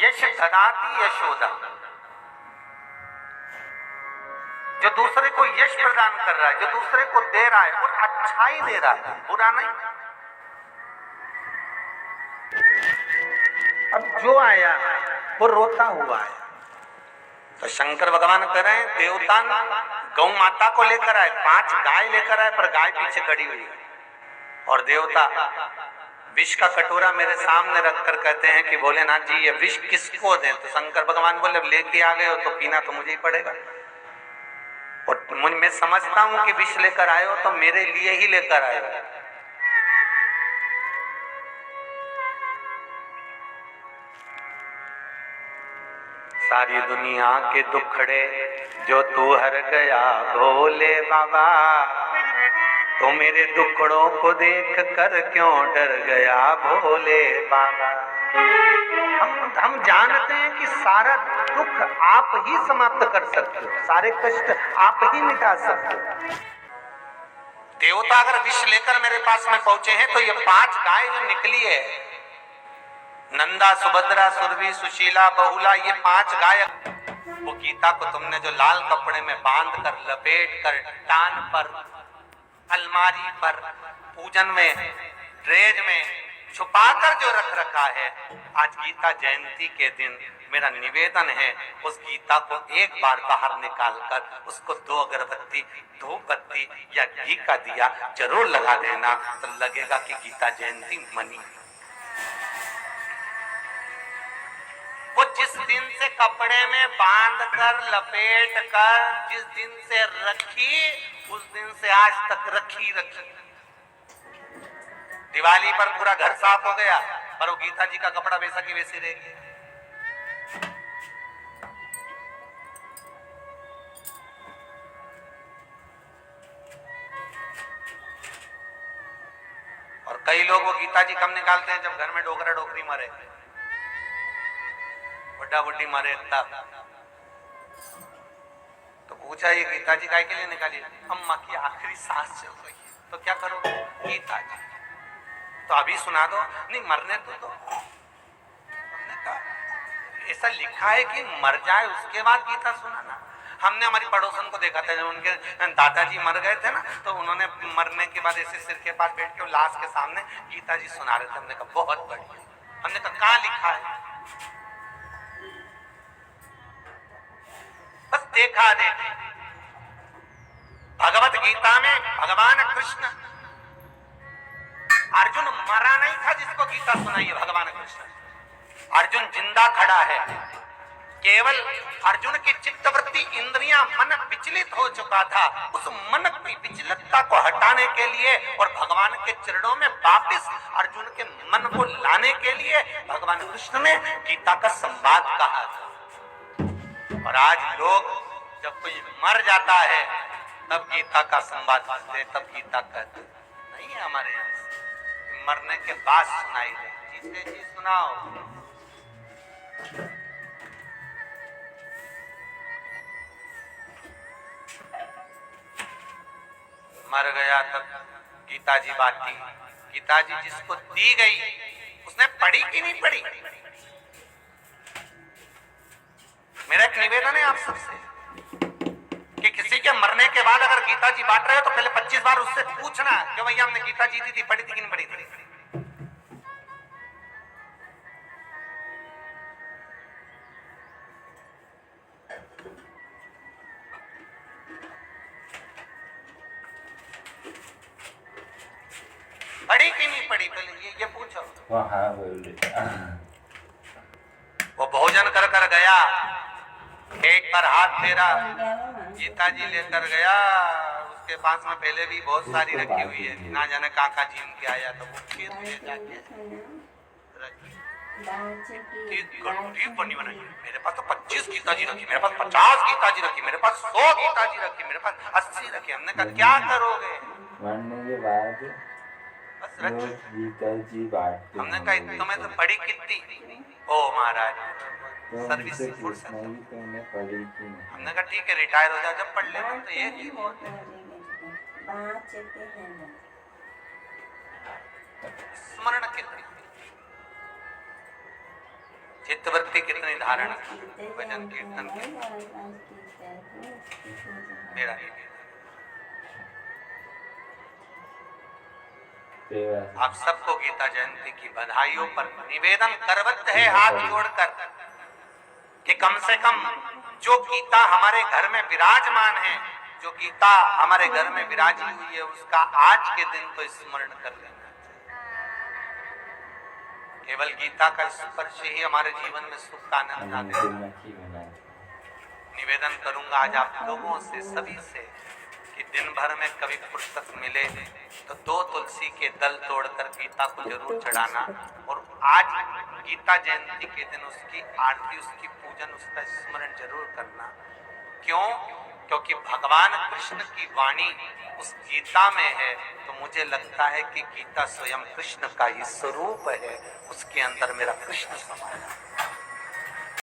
यश ददाती यशोदा, जो दूसरे को यश प्रदान कर रहा है, जो दूसरे को दे रहा है और अच्छा ही दे रहा है, बुरा नहीं। अब जो आया वो रोता हुआ है। तो शंकर भगवान कह रहे हैं देवता गौ माता को लेकर आए, 5 गाय लेकर आए, पर गाय पीछे खड़ी हुई है। और देवता विष का कटोरा मेरे सामने रखकर कहते हैं कि भोलेनाथ जी ये विष किसको दें? तो शंकर भगवान बोले लेके आ गए हो तो पीना तो मुझे ही पड़ेगा। और मैं समझता हूं कि विष लेकर आए हो तो मेरे लिए ही लेकर आए हो। सारी दुनिया के दुखड़े जो तू हर गया भोले बाबा, तो मेरे दुखड़ों को देख कर क्यों डर गया भोले बाबा। हम जानते हैं कि सारा दुख आप ही समाप्त कर सकते हो, सारे कष्ट आप ही मिटा सकते हो। देवता अगर विष लेकर मेरे पास में पहुंचे हैं तो ये 5 गाय जो निकली है, नंदा, सुभद्रा, सुरभि, सुशीला, बहुला, ये 5 गाय, वो गीता को तुमने जो लाल कपड़े में बांध कर, लपेट कर, टान पर, अलमारी पर, पूजन में, ड्रेज में छुपाकर जो रख रखा है, आज गीता जयंती के दिन मेरा निवेदन है उस गीता को एक बार बाहर निकालकर उसको 2 अगरबत्ती, धूप बत्ती या घी का दिया जरूर लगा देना, तो लगेगा कि गीता जयंती मनी। वो जिस दिन से कपड़े में बांध कर, लपेट कर, जिस दिन से रखी, उस दिन से आज तक रखी। दिवाली पर पूरा घर साफ हो गया, पर वो गीता जी का कपड़ा वैसा की वैसी रह गया। और कई लोग वो गीता जी कब निकालते हैं? जब घर में डोकरा डोकरी मरे, बुढ़ा बुढ़ी मरे तब। तो पूछा ये गीता जी काय के लिए निकाली? अम्मा की आखिरी सांस चल रही है, तो क्या करोगे? गीता जी तो अभी सुना दो। नहीं, मरने तो हमने कहा ऐसा लिखा है कि मर जाए उसके बाद गीता सुनाना। हमने हमारी पड़ोसन को देखा था, जब उनके दादाजी मर गए थे ना, तो उन्होंने मरने के बाद ऐसे सिर के पास बैठ के लाश के सामने गीता जी सुना रहे थे। हमने कहा बहुत बढ़िया। हमने कहा कहाँ लिखा है? बस देखा देखे। भगवत गीता में भगवान कृष्ण, अर्जुन मरा नहीं था जिसको गीता सुनाई है भगवान कृष्ण। अर्जुन जिंदा खड़ा है, केवल अर्जुन की चित्तवृत्ति, इंद्रियां, मन विचलित हो चुका था। उस मन की विचलितता को हटाने के लिए और भगवान के चरणों में वापस अर्जुन के मन को लाने के लिए भगवान कृष्ण ने गीता का संवाद कहा था। और आज लोग जब कोई मर जाता है तब गीता का संवाद करते, तब गीता कहते नहीं है। हमारे यहाँ मरने के बाद सुनाई गई। जीते जी सुनाओ। मर गया तब गीता जी बाटी। गीता जी जिसको दी गई उसने पढ़ी कि नहीं पढ़ी? मेरा एक निवेदन है आप सबसे कि किसी के मरने के बाद अगर गीता जी बांट रहे हो तो पहले 25 बार उससे पूछना कि भैया हमने गीता जी दी थी, पढ़ी थी कि नहीं पढ़ी थी। पढ़ी कि नहीं पढ़ी, पहले ये पूछो। वो भोजन कर कर गया, एक पर हाथ फेरा, गीता जी लेकर गया। उसके पास में पहले भी बहुत सारी रखी हुई है, ना जाने काका झीम के आया तो वो फिर ले जाके रखी बनी बनाई। मेरे पास तो 25 गीता जी रखी, मेरे पास 50 गीता जी रखी, मेरे पास 100 गीता जी रखी, मेरे पास 80 रखी। हमने कहा क्या करोगे? मरने के बाद बस रखी गीता जी बांटते। हमने कहा तुम्हें तो पढ़ी कितनी? ओ महाराज सर्विस फुर्सत। हमने कहा ठीक है रिटायर हो जाओ, जब पढ़ लेना तो ये ही बहुत है। स्मरण के चित्तवृत्ति कितनी धारण भजन कीर्तन की मेरा नहीं। आप सबको गीता जयंती की बधाइयों पर निवेदन करवत है हाथ जोड़कर कि कम से कम जो गीता हमारे घर में विराजमान है, जो गीता हमारे घर में विराजी हुई है, उसका आज के दिन तो स्मरण कर लेना चाहिए। केवल गीता का स्पर्श ही हमारे जीवन में सुख का आनंद ला देगा। निवेदन करूंगा आज आप लोगों से, सभी से, कि दिन भर में कभी फुर्सत मिले तो 2 तुलसी के दल तोड़कर गीता को जरूर चढ़ाना, और आज गीता जयंती के दिन उसकी आरती, उसकी पूजन, उसका स्मरण जरूर करना। क्यों? क्योंकि भगवान कृष्ण की वाणी उस गीता में है, तो मुझे लगता है कि गीता स्वयं कृष्ण का ही स्वरूप है, उसके अंदर मेरा कृष्ण समाया है।